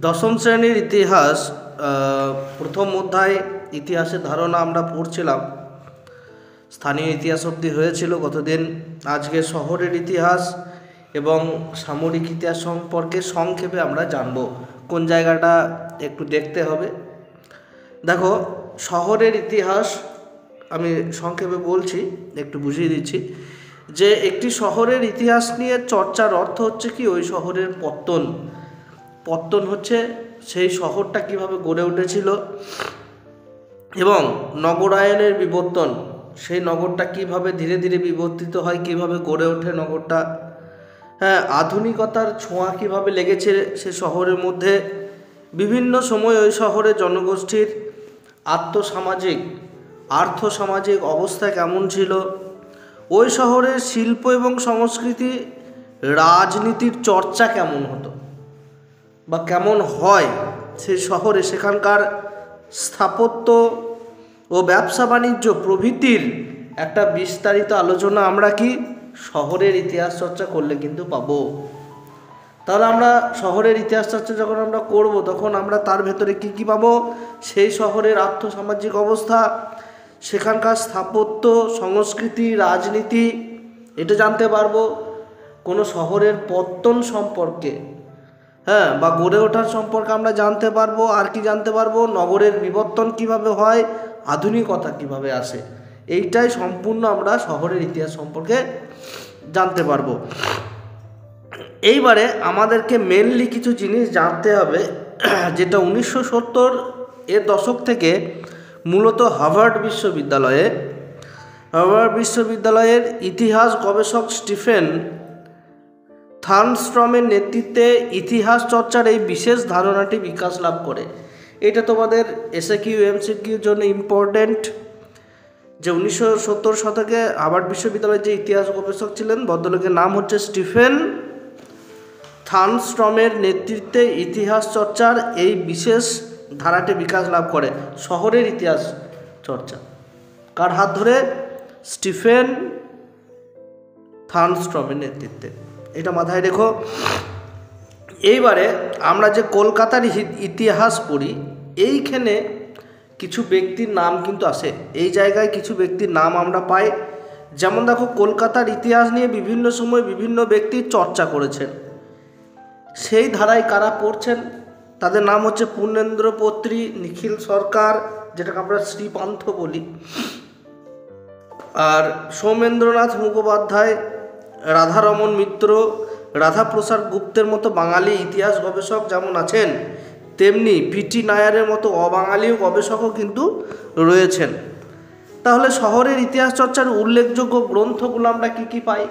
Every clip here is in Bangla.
দশম শ্রেণীর ইতিহাস প্রথম অধ্যায় ইতিহাসের ধারণা আমরা পড়ছিলাম। স্থানীয় ইতিহাস অবধি হয়েছিল গতদিন। আজকে শহরের ইতিহাস এবং সামরিক ইতিহাস সম্পর্কে সংক্ষেপে আমরা জানব। কোন জায়গাটা একটু দেখতে হবে। দেখো, শহরের ইতিহাস আমি সংক্ষেপে বলছি, একটু বুঝিয়ে দিচ্ছি যে একটি শহরের ইতিহাস নিয়ে চর্চার অর্থ হচ্ছে কি, ওই শহরের পত্তন হচ্ছে সেই শহরটা কিভাবে গড়ে উঠেছিল এবং নগরায়নের বিবর্তন, সেই নগরটা কিভাবে ধীরে ধীরে বিবর্তিত হয়, কিভাবে গড়ে ওঠে নগরটা। আধুনিকতার ছোঁয়া কিভাবে লেগেছে সে শহরের মধ্যে। বিভিন্ন সময় ওই শহরের জনগোষ্ঠীর আর্থসামাজিক অবস্থা কেমন ছিল, ওই শহরের শিল্প এবং সংস্কৃতি, রাজনীতির চর্চা কেমন হতো বা কেমন হয় সেই শহরে, সেখানকার স্থাপত্য ও ব্যবসা বাণিজ্য প্রভৃতির একটা বিস্তারিত আলোচনা আমরা কি শহরের ইতিহাস চর্চা করলে কিন্তু পাবো। তাহলে আমরা শহরের ইতিহাস চর্চা যখন আমরা করব, তখন আমরা তার ভেতরে কি কি পাবো? সেই শহরের আর্থসামাজিক অবস্থা, সেখানকার স্থাপত্য, সংস্কৃতি, রাজনীতি, এটা জানতে পারবো। কোনো শহরের পত্তন সম্পর্কে বা গড়ে ওঠার সম্পর্কে আমরা জানতে পারবো। আর কি জানতে পারবো? নগরের বিবর্তন কিভাবে হয়, আধুনিকতা কিভাবে আসে। এইটাই সম্পূর্ণ আমরা শহরের ইতিহাস সম্পর্কে জানতে পারবো। এইবারে আমাদেরকে মেনলি কিছু জিনিস জানতে হবে, যেটা 1970 এর দশক থেকে মূলত হার্ভার্ড বিশ্ববিদ্যালয়ের ইতিহাস গবেষক স্টিফেন থার্নস্ট্রমের নেতৃত্বে ইতিহাস চর্চার এই বিশেষ ধারণাটি বিকাশ লাভ করে। এটা তোমাদের এসএকিউ এমসিকিউর জন্য ইম্পর্টেন্ট, যে 1970 শতকে হার্ভার্ড বিশ্ববিদ্যালয়ের যে ইতিহাস গবেষক ছিলেন, ভদ্রলোকের নাম হচ্ছে স্টিফেন থার্নস্ট্রমের নেতৃত্বে ইতিহাস চর্চার এই বিশেষ ধারাটি বিকাশ লাভ করে। শহরের ইতিহাস চর্চা কার হাত ধরে? স্টিফেন থার্নস্ট্রমের নেতৃত্বে। এটা মাথায় রেখো। এইবারে আমরা যে কলকাতার ইতিহাস পড়ি, এইখানে কিছু ব্যক্তির নাম কিন্তু আসে। এই জায়গায় কিছু ব্যক্তির নাম আমরা পাই। যেমন দেখো, কলকাতার ইতিহাস নিয়ে বিভিন্ন সময় বিভিন্ন ব্যক্তি চর্চা করেছেন। সেই ধারায় কারা পড়ছেন? তাদের নাম হচ্ছে পূর্ণেন্দ্র পত্রী, নিখিল সরকার, যেটাকে আমরা শ্রীপান্থ বলি, আর সৌমেন্দ্রনাথ মুখোপাধ্যায়, রাধারমন মিত্র, রাধাপ্রসাদ গুপ্তের মতো বাঙালি ইতিহাস গবেষক যেমন আছেন, তেমনি পিটি নায়ারের মতো অবাঙালিও গবেষকও কিন্তু রয়েছেন। তাহলে শহরের ইতিহাস চর্চার উল্লেখযোগ্য গ্রন্থগুলো আমরা কি কি পাই?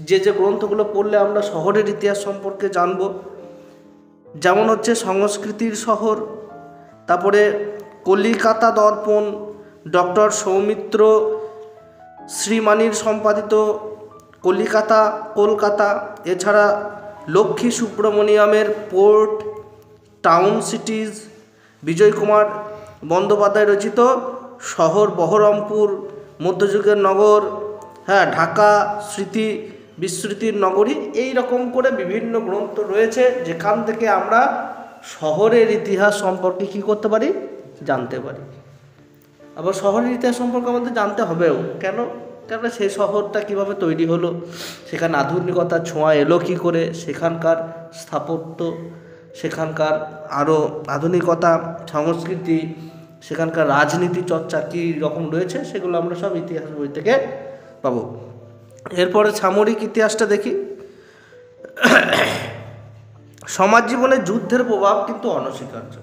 যে গ্রন্থগুলো পড়লে আমরা শহরের ইতিহাস সম্পর্কে জানব, যেমন হচ্ছে সংস্কৃতির শহর, তারপরে কলিকাতা দর্পণ, ডক্টর সৌমিত্র শ্রীমানির সম্পাদিত কলকাতা, এছাড়া লক্ষ্মী সুব্রমণিয়ামের পোর্ট টাউন সিটিজ, বিজয় কুমার বন্দ্যোপাধ্যায় রচিত শহর বহরমপুর, মধ্যযুগের নগর, ঢাকা স্মৃতি বিস্মৃতির নগরী, এই রকম করে বিভিন্ন গ্রন্থ রয়েছে, যেখান থেকে আমরা শহরের ইতিহাস সম্পর্কে কী করতে পারি? জানতে পারি। আবার শহরের ইতিহাস সম্পর্কে আমাদের জানতে হবেও। কেন? কেননা সেই শহরটা কিভাবে তৈরি হলো, সেখানে আধুনিকতার ছোঁয়া এলো কী করে, সেখানকার স্থাপত্য, সেখানকার আরও আধুনিকতা, সংস্কৃতি, সেখানকার রাজনীতি চর্চা কী রকম রয়েছে, সেগুলো আমরা সব ইতিহাস বই থেকে পাবো। এরপরে সামরিক ইতিহাসটা দেখি। সমাজ জীবনে যুদ্ধের প্রভাব কিন্তু অনস্বীকার্য।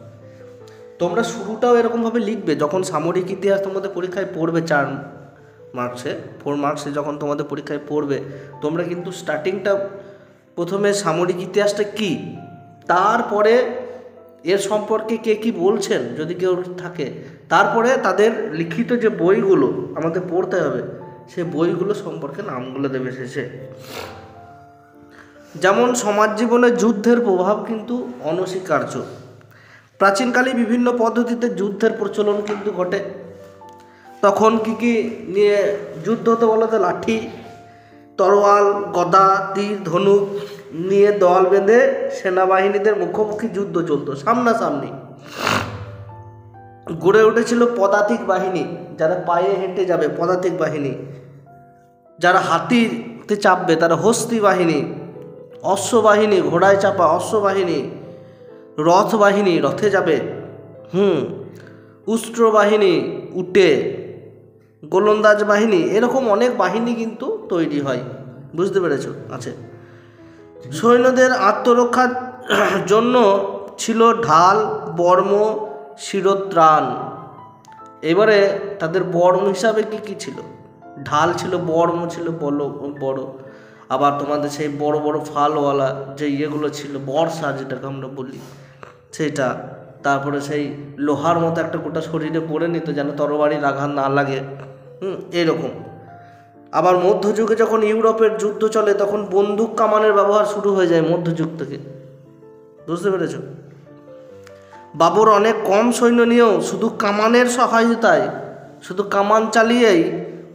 তোমরা শুরুটাও এরকমভাবে লিখবে, যখন সামরিক ইতিহাস তোমাদের পরীক্ষায় পড়বে 4 মার্কসে যখন তোমাদের পরীক্ষায় পড়বে, তোমরা কিন্তু স্টার্টিংটা প্রথমে সামরিক ইতিহাসটা কি, তারপরে এর সম্পর্কে কে কী বলছেন যদি কেউ থাকে, তারপরে তাদের লিখিত যে বইগুলো আমাদের পড়তে হবে, সে বইগুলো সম্পর্কে নামগুলো দেবে শেষে। যেমন সমাজ জীবনে যুদ্ধের প্রভাব কিন্তু অনস্বীকার্য। প্রাচীনকালে বিভিন্ন পদ্ধতিতে যুদ্ধের প্রচলন কিন্তু ঘটে। তখন কি নিয়ে যুদ্ধ হতে বলতে লাঠি, তরোয়াল, গদা, তীর, ধনুক, নিয়ে দল বেঁধে সেনাবাহিনীদের মুখোমুখি যুদ্ধ চলতো সামনাসামনি। গড়ে উঠেছিল পদাতিক বাহিনী, যারা পায়ে হেঁটে যাবে পদাতিক বাহিনী, যারা হাতিতে চাপবে তারা হস্তি বাহিনী, অশ্ববাহিনী ঘোড়ায় চাপা অশ্ববাহিনী, রথ বাহিনী রথে যাবে, উষ্ট্র বাহিনী উটে, গোলন্দাজ বাহিনী, এরকম অনেক বাহিনী কিন্তু তৈরি হয়। বুঝতে পেরেছ? আছে। সৈন্যদের আত্মরক্ষার জন্য ছিল ঢাল, বর্ম, শিরোত্রাণ। এবারে তাদের বর্ম হিসাবে কি কি ছিল? ঢাল ছিল, বর্ম ছিল বড়, আবার তোমাদের সেই বড় বড় ফালওয়ালা যে ইয়েগুলো ছিল, বর্ষা যেটাকে আমরা বলি সেটা, তারপরে সেই লোহার মতো একটা গোটা শরীরে পড়ে নিত যেন তরবারির আঘাত না লাগে, এরকম। আবার মধ্যযুগে যখন ইউরোপের যুদ্ধ চলে তখন বন্দুক কামানের ব্যবহার শুরু হয়ে যায় মধ্যযুগ থেকে। বুঝতে পেরেছ? বাবর অনেক কম সৈন্য নিয়েও শুধু কামানের সহায়তায়, শুধু কামান চালিয়েই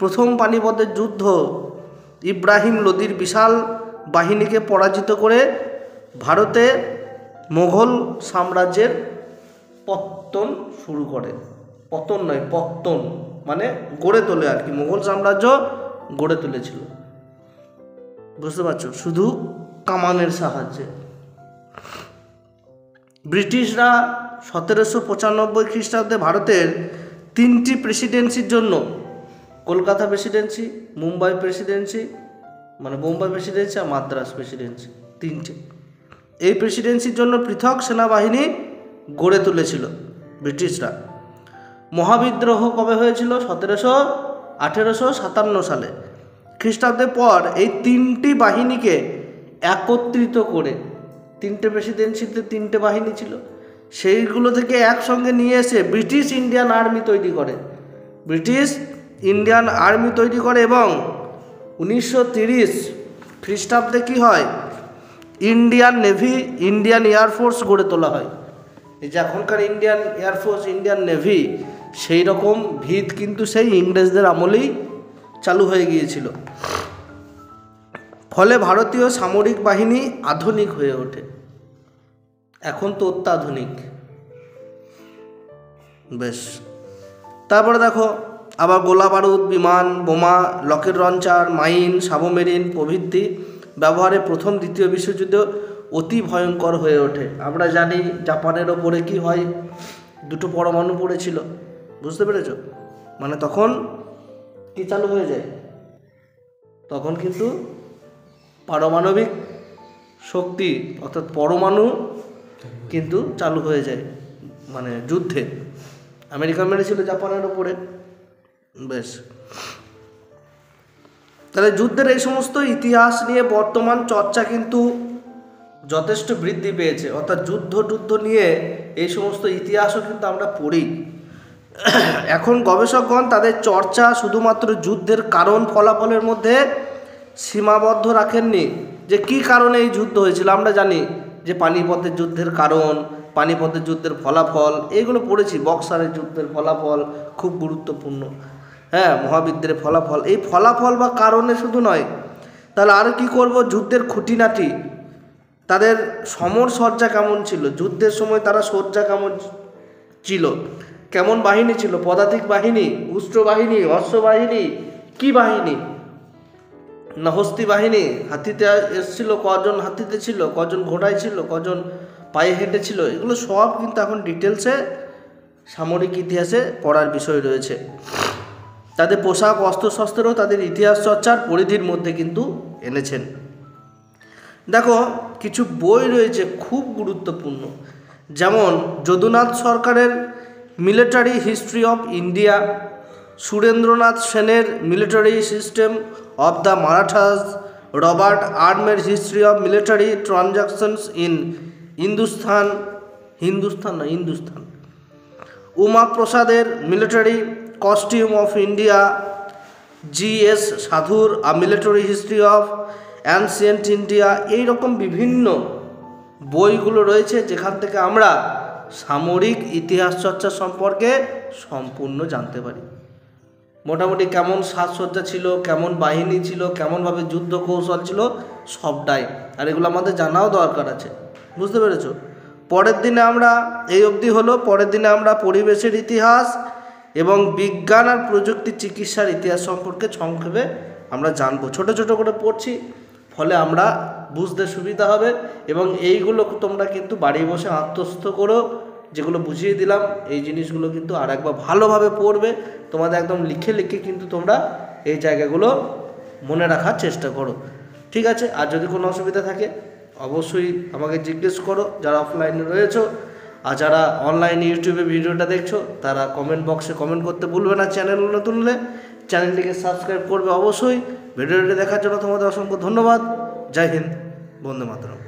প্রথম পানিপথের যুদ্ধ ইব্রাহিম লোদির বিশাল বাহিনীকে পরাজিত করে ভারতে মোগল সাম্রাজ্যের পত্তন শুরু করে। পতন নয়, পত্তন মানে গড়ে তোলে আর কি, মোগল সাম্রাজ্য গড়ে তুলেছিল। বুঝতে পারছো? শুধু কামানের সাহায্যে। ব্রিটিশরা 1795 খ্রিস্টাব্দে ভারতের 3টি প্রেসিডেন্সির জন্য, কলকাতা প্রেসিডেন্সি, মুম্বাই প্রেসিডেন্সি মানে বোম্বাই প্রেসিডেন্সি আর মাদ্রাস প্রেসিডেন্সি, 3টে, এই প্রেসিডেন্সির জন্য পৃথক সেনাবাহিনী গড়ে তুলেছিল ব্রিটিশরা। মহাবিদ্রোহ কবে হয়েছিল? 1857 সালে খ্রিস্টাব্দের পর এই 3টি বাহিনীকে একত্রিত করে, 3টে প্রেসিডেন্সিতে 3টে বাহিনী ছিল, সেইগুলো থেকে একসঙ্গে নিয়ে এসে ব্রিটিশ ইন্ডিয়ান আর্মি তৈরি করে। ব্রিটিশ ইন্ডিয়ান আর্মি তৈরি করে এবং 1930 খ্রিস্টাব্দে কী হয়? ইন্ডিয়ান নেভি, ইন্ডিয়ান এয়ারফোর্স গড়ে তোলা হয়। এই যে এখনকার ইন্ডিয়ান এয়ারফোর্স, ইন্ডিয়ান নেভি, সেই রকম ভিত কিন্তু সেই ইংরেজদের আমলেই চালু হয়ে গিয়েছিল। ফলে ভারতীয় সামরিক বাহিনী আধুনিক হয়ে ওঠে। এখন তো অত্যাধুনিক। বেশ, তারপরে দেখো আবার গোলা বারুদ, বিমান, বোমা, রকেট লঞ্চার, মাইন, সাবমেরিন প্রভৃতি ব্যবহারে প্রথম দ্বিতীয় বিশ্বযুদ্ধ অতি ভয়ঙ্কর হয়ে ওঠে। আমরা জানি জাপানের ওপরে কি হয়, 2টো পরমাণু পড়েছিল। বুঝতে পেরেছ? মানে তখন কি চালু হয়ে যায়? তখন কিন্তু পারমাণবিক শক্তি অর্থাৎ পরমাণু কিন্তু চালু হয়ে যায়, মানে যুদ্ধে। আমেরিকা মেরেছিল জাপানের ওপরে। বেশ, তাহলে যুদ্ধের এই সমস্ত ইতিহাস নিয়ে বর্তমান চর্চা কিন্তু যথেষ্ট বৃদ্ধি পেয়েছে, অর্থাৎ যুদ্ধ নিয়ে এই সমস্ত ইতিহাসও কিন্তু আমরা পড়ি। এখন গবেষকগণ তাদের চর্চা শুধুমাত্র যুদ্ধের কারণ ফলাফলের মধ্যে সীমাবদ্ধ রাখেননি, যে কি কারণে এই যুদ্ধ হয়েছিল। আমরা জানি যে পানিপথের যুদ্ধের কারণ, পানিপথের যুদ্ধের ফলাফল, এইগুলো পড়েছি। বক্সারের যুদ্ধের ফলাফল খুব গুরুত্বপূর্ণ, মহাবিদ্রের ফলাফল। এই ফলাফল বা কারণে শুধু নয়, তাহলে আর কি করব? যুদ্ধের খুঁটিনাটি, তাদের সমর সজ্জা কেমন ছিল, যুদ্ধের সময় তারা সজ্জা কেমন ছিল, কেমন বাহিনী ছিল, পদাতিক বাহিনী, উষ্ট্র বাহিনী, অশ্ববাহিনী, কি বাহিনী না হস্তি বাহিনী, হাতিতে এসেছিল, কজন হাতিতে ছিল, কজন ঘোড়ায় ছিল, কজন পায়ে হেঁটে ছিল, এগুলো সব কিন্তু এখন ডিটেলসে সামরিক ইতিহাসে পড়ার বিষয় রয়েছে। তাদের পোশাক, অস্ত্রশস্ত্রও তাদের ইতিহাস চর্চার পরিধির মধ্যে কিন্তু এনেছেন। দেখো কিছু বই রয়েছে খুব গুরুত্বপূর্ণ, যেমন যদুনাথ সরকারের military history of India, Surendranath সেনের military system of the Marathas, Robert আর্মের history of military transactions in Hindustan, Uma প্রসাদের military costume of India, GS সাধুর a military history of ancient India, এইরকম বিভিন্ন বইগুলো রয়েছে যেখান থেকে আমরা সামরিক ইতিহাস চর্চা সম্পর্কে সম্পূর্ণ জানতে পারি। মোটামুটি কেমন সাজসজ্জা ছিল, কেমন বাহিনী ছিল, কেমনভাবে যুদ্ধ কৌশল ছিল, সবটাই, আর এগুলো আমাদের জানাও দরকার আছে, বুঝতে পেরেছো? পরের দিনে আমরা এই অবধি হলো, পরের দিনে আমরা পরিবেশের ইতিহাস এবং বিজ্ঞান আর প্রযুক্তি চিকিৎসার ইতিহাস সম্পর্কে সংক্ষেপে আমরা জানবো। ছোট ছোট করে পড়ছি, ফলে আমরা বুঝতে সুবিধা হবে, এবং এইগুলো তোমরা কিন্তু বাড়ি বসে আত্মস্থ করো। যেগুলো বুঝিয়ে দিলাম এই জিনিসগুলো কিন্তু আর একবার ভালোভাবে পড়বে, তোমাদের একদম লিখে লিখে কিন্তু তোমরা এই জায়গাগুলো মনে রাখার চেষ্টা করো, ঠিক আছে? আর যদি কোনো অসুবিধা থাকে অবশ্যই আমাকে জিজ্ঞেস করো, যারা অফলাইনে রয়েছো। আর যারা অনলাইনে ইউটিউবে ভিডিওটা দেখছো তারা কমেন্ট বক্সে কমেন্ট করতে ভুলবে না। চ্যানেল নতুন হলে চ্যানেলটিকে সাবস্ক্রাইব করবে অবশ্যই। ভিডিওটি দেখার জন্য তোমাদের অসংখ্য ধন্যবাদ। জয় হিন্দ, বন্দে মাতরম।